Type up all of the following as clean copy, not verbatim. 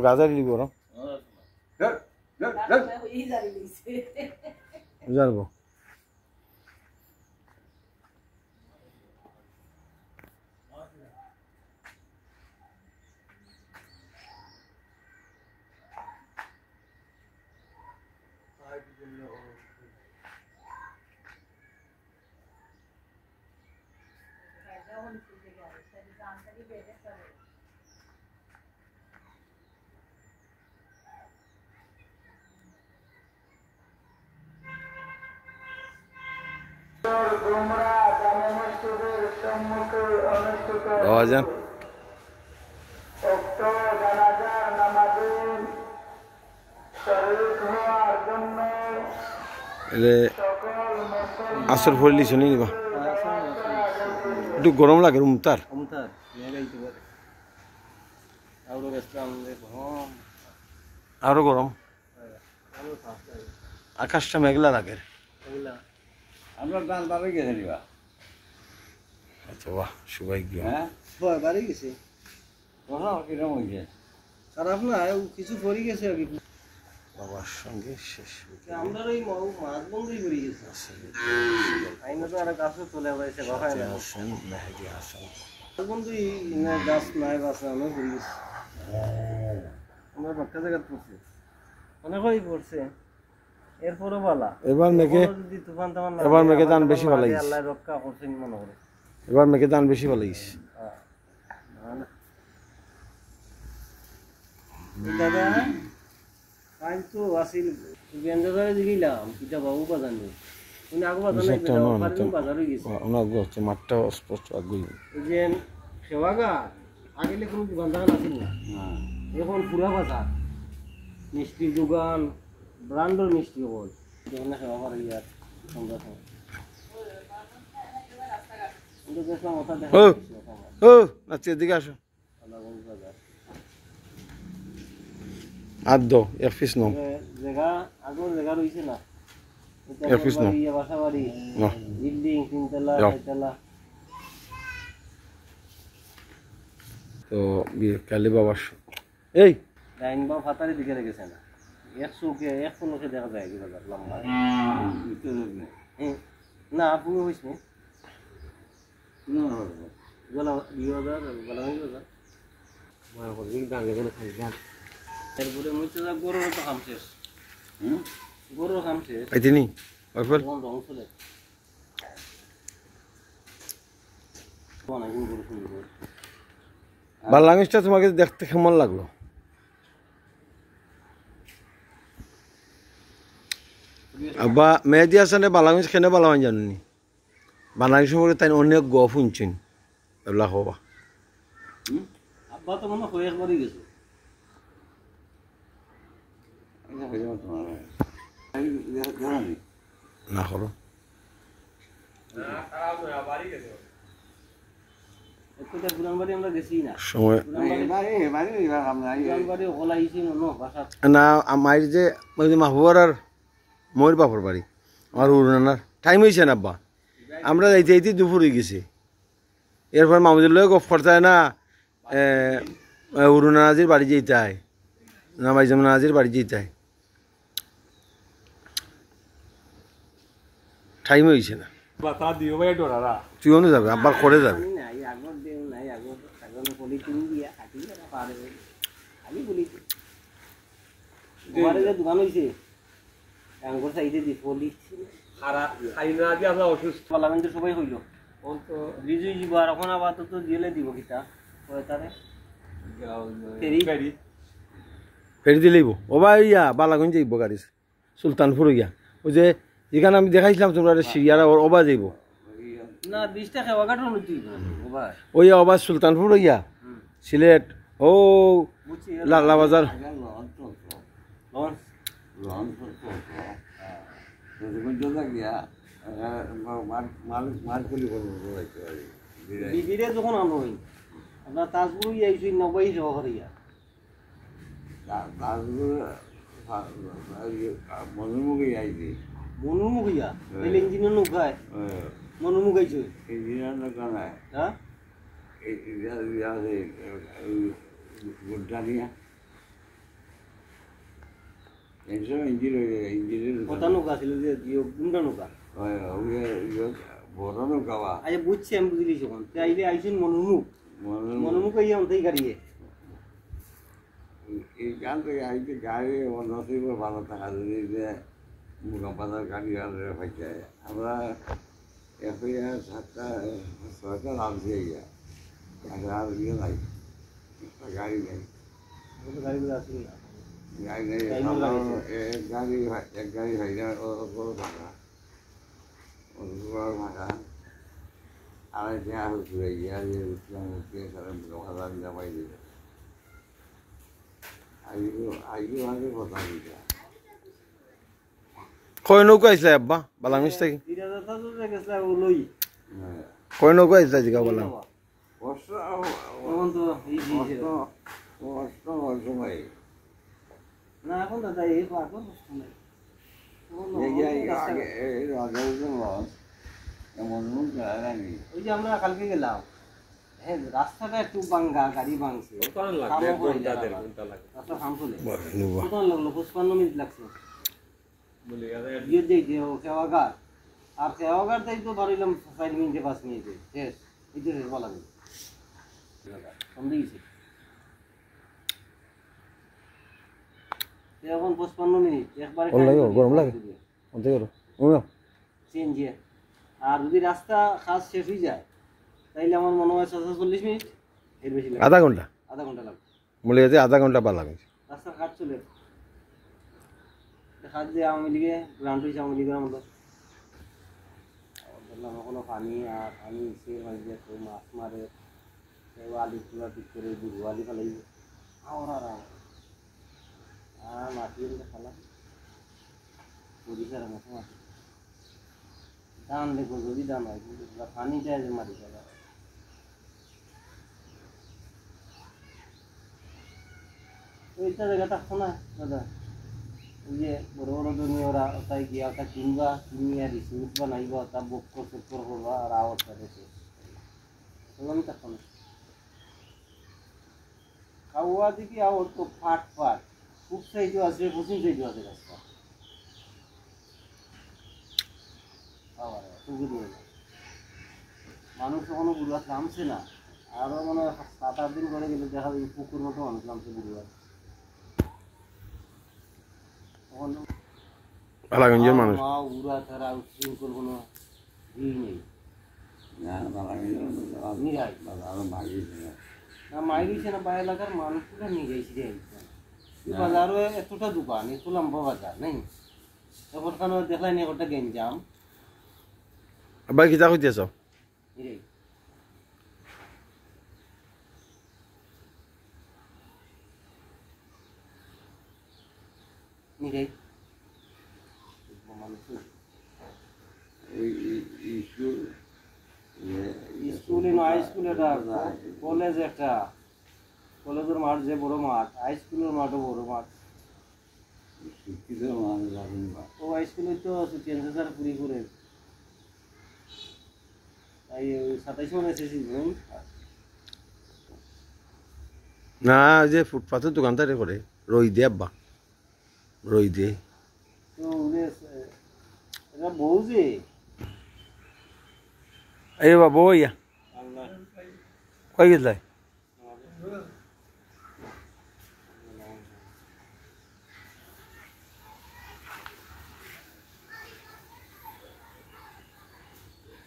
গাজা দিলি গরম জানবো আসর ফলি শুনি নিবা একটু গরম লাগে রুম তার আরো গরম আকাশটা মেঘলা লাগে আমরা গান বাড়ি গেছে নিবা আচ্ছা বাহ সৌভাগ্য বাড়ি গেছে কিরকম হয়েছে খারাপ না কিছু পড়ে গেছে আর কি বাবার সঙ্গে শেষ আমরা ওই মাছ বন্ধই পড়ে গেছে আইনা তো আর গাছও চলে আসছে বাবা হাসান মেহেদি হাসান বন্ধুই গাছ নাই বাসা অনেক পড়ে গেছে আমরা বাক্কা জায়গা পড়ছে অনেকই পড়ছে এরপরও বালা এবার মেঘে যদি তুফান তামান এবার মেঘে দান বেশি ভালো লাগিস আল্লাহ রক্ষা করছেন মনে করে এবার মেঘে দান বেশি ভালো লাগিস দাদা আজ তো আসিল বেঞ্জারে দিলাম কিটা বাবু বাজার নেই উনি আগু বাজার নাই বাজার হয়ে গেছে ওনার হচ্ছে মাঠটা স্পষ্ট আগুই যে সেবাগা আগেলে কোনো দোকান দোকান আসিল না এখন পুরা বাজার মিষ্টির দোকান ব্রান্ডের মিষ্টি বল যেখানে সেবা করে ইয়ার আমরা কিন্তু দেখলাম ওটা দেখা ও আচ্ছা এদিকে আসো আর দো এক পিস নাও জায়গা আগর জায়গা রইছে না এক পিস নাও বাসা বাড়ি বিল্ডিং তিনতলা চারতলা তো কালী বাবার এই ডাইন বা ফাতারি দিকে রেখেছে না এক লোকে দেখা যায় কি বাজার লম্বা না পুরো হয়েছে গলা বাজার গলা বাজার এরপরে মুছে যা গরুর তো খাম শেষ গরুর খাম শেষ আইতিনি ওইফল রং চলে বাংলাদেশটা তোমাকে দেখতে কেমন লাগলো আব্বা মেহেদি হাসানে বাংলাদেশ কেন বালামান জানুনি বাংলাদেশ সম্পর্কে তাই অনেক গপ শুনছেন এগুলা হবা আব্বা তো মনে হয় একবারই গেছে না করো সময় না আমার যে মাহবুবার আর ময়ূর বাপর বাড়ি আমার উড়ানার টাইম হয়েছে না আব্বা আমরা যাইতে যাইতে দুপুর হয়ে গেছি এরপর মামুদের লোক গপ করতে হয় না উড়ানাজির বাড়ি যেতে হয় না ভাইজাম নাজির বাড়ি যেতে হয় টাইম হয়েছে না তুইও না যাবে আব্বার করে যাবে দোকান হয়েছে সবাই হইল রিজু যাব আর এখন আপাতত জেলে দিব কিতা তারে ফেরি দিলেইব ও ভাই ইয়া বালাগঞ্জ যাইব গাড়ি সুলতানপুর ইয়া ওই যে যেখানে আমি দেখাইছিলাম তোমরা সিরিয়ারা ওবা যাইব না 20 টাকা ওয়াগাটো নতি ওবা ওই ওবা সুলতানপুর ইয়া সিলেট ও লালা বাজার বিবিরে যখন আনই আপনার তাজপুর আইছি 90 টাকা করিয়া তাজপুর মনুমুখী আইছি মনুমুখ ইয়া তাহলে ইঞ্জিনের নৌকায় মনুমুখ আইছো ইঞ্জিনিয়ার নৌকা নাই হ্যাঁ গুড্ডানিয়া এইসব ইঞ্জিনের কত নৌকা ছিল যে কোনটা নৌকা বড় নৌকা বা আচ্ছা বুঝছি আমি বুঝলি যখন তাইলে আইছেন মনুমুখ মনুমুখ ইয়া অন্তেই গাড়িয়ে এই গান থেকে আইতে গাড়ি নসিব ভালো থাকা যদি যে মুখাপাতার গাড়ি আনলে হয়েছে আমরা এফআইআর 7টা নামছে ইয়া আর ইয়ে নাই গাড়ি নেই গাড়িগুলো আসলে গাড়ি নেই এক গাড়ি হয় না বড় থাকা বড় থাকা আড়াই টাকা হচ্ছে ইয়া দিয়ে উঠলাম উঠে সারা মুখাপাতার জামাই দিবে আগে কথা দিতে কয় নৌকা আইসলে আব্বা বালামিস থেকে লই কয় নৌকা আইসলে জিগা বললাম কষ্ট তখন তো কষ্ট সময় না এখন দাদা এই এখন এমন ওই যে আমরা কালকে গেলাম হ্যাঁ রাস্তাটা একটু ভাঙ্গা গাড়ি ভাঙছে রাস্তা খাম চলে কত লাগলো 55 মিনিট লাগছে খেওয়াঘাট আর খেওয়াঘাট তাই তো ধরিলাম 5 মিনিটে 5 মিনিটে শেষ এই তো শেষ বলা সন্দেহ গেছে এখন 55 মিনিট একবারে গরম লাগে অন্তে গেল চেঞ্জ আর যদি রাস্তা কাজ শেষ হয়ে যায় তাইলে আমার মনে হয় 40 মিনিট এর বেশি লাগে আধা ঘন্টা লাগবে বলে যে আধা ঘন্টা বা লাগে রাস্তার কাজ চলে কাজ যে আওয়ামী লীগে গ্রান্ট হয়েছে আওয়ামী লীগের মতো বললাম কোনো পানি আর পানি সে মাঝে কেউ মাছ মারে কেউ আলু তুলা ঠিক করে বুড়ো আলি ফেলাইবে আর মাটি খালা পরিষ্কার মতো মাটি ধান দেখো যদি ধান হয় কিন্তু পানিটা যে মাটি ফেলা ওইটা জায়গা থাকতো না দাদা ওই যে বড় বড় দুনিয়ারা তাই গিয়ে ওটা কিনবা কিনিয়ে রিসিউট বানাইবা তা বক্কর চক্কর করবা আর আওয়াজটা দেখে ওগুলো থাকতো না খাওয়া দেখি আওয়াজ তো ফাট ফাট খুব সাইজও আছে পশ্চিম সাইজও আছে রাস্তা মানুষ কখনো বুড়া নামছে না আরো মানে 7-8 দিন করে গেলে দেখা যাবে পুকুর মতো মানুষ নামছে বুড়া বালাগঞ্জের মানুষ উড়া ছাড়া উচ্ছৃঙ্খল কোনো ভিড় নেই না মাইরিছে না বাইরে এলাকার মানুষগুলো নিয়ে গেছি বাজারও এতটা দোকান এত লম্বা বাজার নেই এখন কেন দেখলাই নি একটা গেঞ্জাম আব্বা কিতা কইতেছ নিরাই স্কুলে না হাই স্কুল এটা কলেজ একটা কলেজের মাঠ যে বড় মাঠ হাই স্কুলের মাঠও বড় মাঠ ও হাই স্কুলে তো চেঞ্জেসার পুরি করে তাই 27 মানে এসেছি না যে ফুটপাথের দোকানদারে করে রই দে আব্বা রই দে তো এটা বউ যে এই বাবা ইয়া কই গেল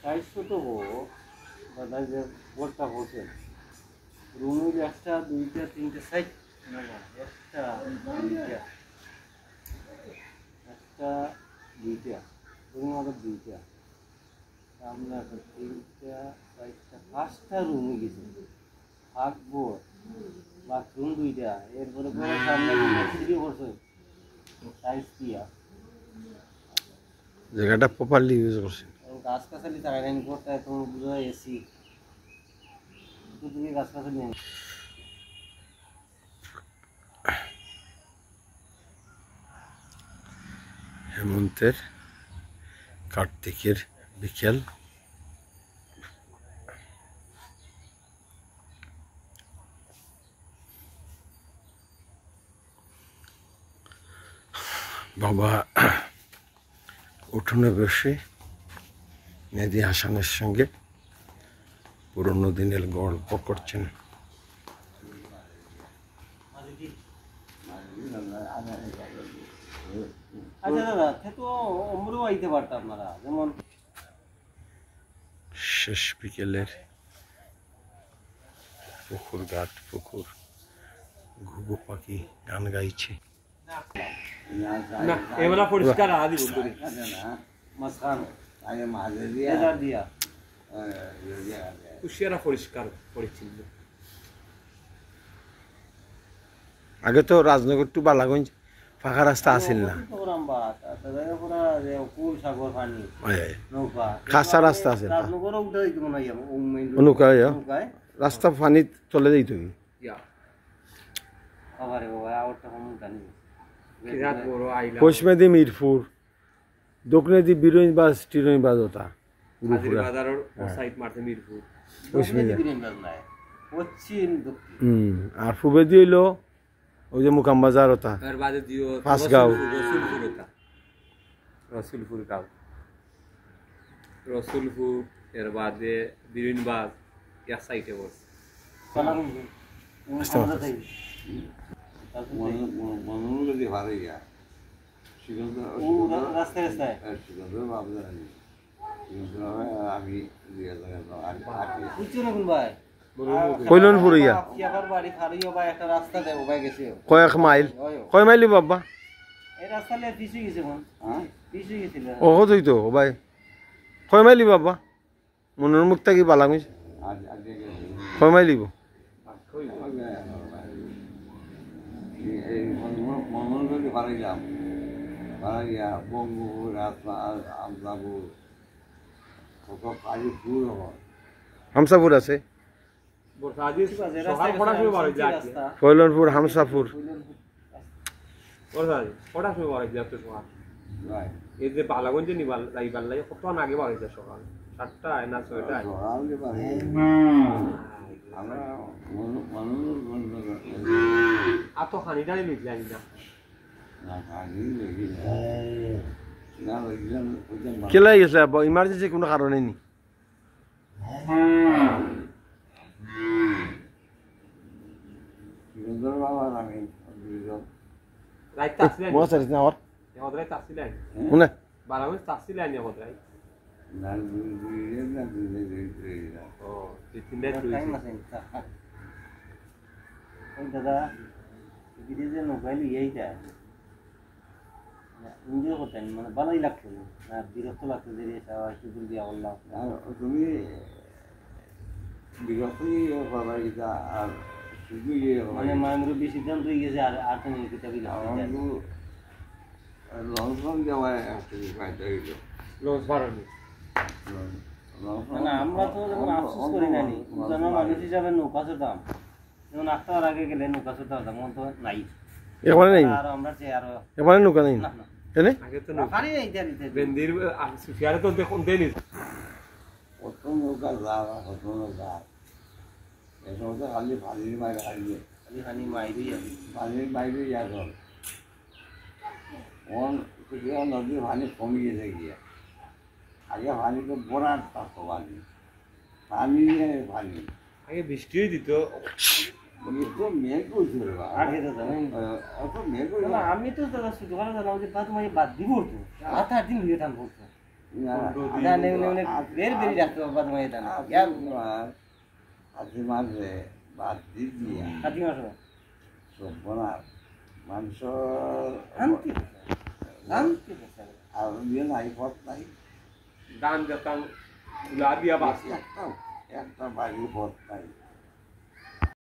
সাইজ ছোট দাদা যে বোর্ডটা বলছেন রুমের একটা 2টা 3টে সাইজ একটা 2টা একটা 2টা রুমের মতো 2টা সামনে একটা 3টা 4টা 5টা রুমে গেছে থাকবো বাথরুম 2টা এরপরে করে সামনে সিঁড়ি করছে সাইজ দিয়া জায়গাটা প্রপারলি ইউজ করছে গাছ কাছালি থাকা নাই করতে তোমার বুঝা এসি তুমি গাছ কাছালি নেই হেমন্তের কার্তিকের বিকেল। বাবা উঠোনে বসে মেহেদী হাসানের সঙ্গে পুরনো দিনের গল্প করছেন। আচ্ছা দাদা, সে তো অমরেও আইতে পারতাম আপনারা, যেমন শেষ বিকেলের পুকুর ঘাট, পুকুর ঘুঘু পাখি গান গাইছে। না এবেলা পরিষ্কার আদি বলতে মাঝখান আগে মাঝে দিয়ে এজার দিয়া কুশিয়ারা পরিষ্কার করেছিল। আগে তো রাজনগর টু বালাগঞ্জ ফাঁকা রাস্তা আসিল না, খাসা রাস্তা আছে, রাস্তা পানি চলে যাইত। পশ্চিমেদি মিরপুর, দক্ষিণেদি বিরোইনবাজ টিরোইনবাজ ওটা আর পূবেদি হইলো ওই যে মুকাম বাজার ওটা ফাঁসগাঁও, রসুলপুর গাঁও, রসুলপুর এর বাদে বিরিনবাজ এক সাইডে বসে যদি ভালো গিয়া আমি কৈলনপুর ইয়া কয়েক মাইল, কয় মাইল বাবা ও তো ভাই কয় মাইলি বাবা মনের মুখ থাকি বালা গেছে কয় মাইলিব ভালো যাম ভালো গিয়া বঙ্গপুর আমদাপুর কালীপুর হামসাপুর আছে, কৈলনপুর, হামসাপুর, এই যে বালাগঞ্জে নিবাল যাইবার লাগে কত আগে বার হয়ে যায়, সকাল 7টায় না 6টায়। আতো খানিটাই লইলাম না কেলাই গেছে ইমার্জেন্সি কোনো কারণে নি এনজয় করতেন, মানে ভালোই লাগতো না, বিরক্ত লাগতো যে দিয়া বললাম তুমি বিরক্তই আর শুধু মানে মামুরব্বী সিদ্ধান্ত হয়ে গেছে আর আর তুমি কিতাবই লঞ্চন যাওয়া একটা ফায়দা হইল লঞ্চ বাড়ানো না, আমরা তো যেমন আফসোস করি না নি মানুষ হিসাবে নৌকা চড়তাম, যেমন 8টার আগে গেলে নৌকা চড়তে হতাম, মন তো নাই এখানে নেই, আর আমরা আরো এখানে নৌকা নেই না আগে তো নৌকা নেই বেন্দির সুফিয়ারে তো দেখুন দেনি কত নৌকা যাওয়া কত নৌকা এখন তো খালি পানির বাইরে খাইলে খালি পানি মাইরি পানির বাইরে এখন নদীর পানি কমে গেছে গিয়া, আগে পানি তো বরাট থাকতো পানি পানি পানি আগে বৃষ্টিও দিত, মেঘ করছিল আমি তো ছোটবেলা জানাম যে তোমার বাদ দিব তো 8 দিন ধরে টান পড়তো বেরি রাখতো বাবা তোমার হাতি মাঝে বাদ দিয়ে হাতি মাস সব বনার মাংস আর দিয়ে নাই পথ নাই দান যেতাম দিয়া বাস একটা বাড়ির পথ নাই।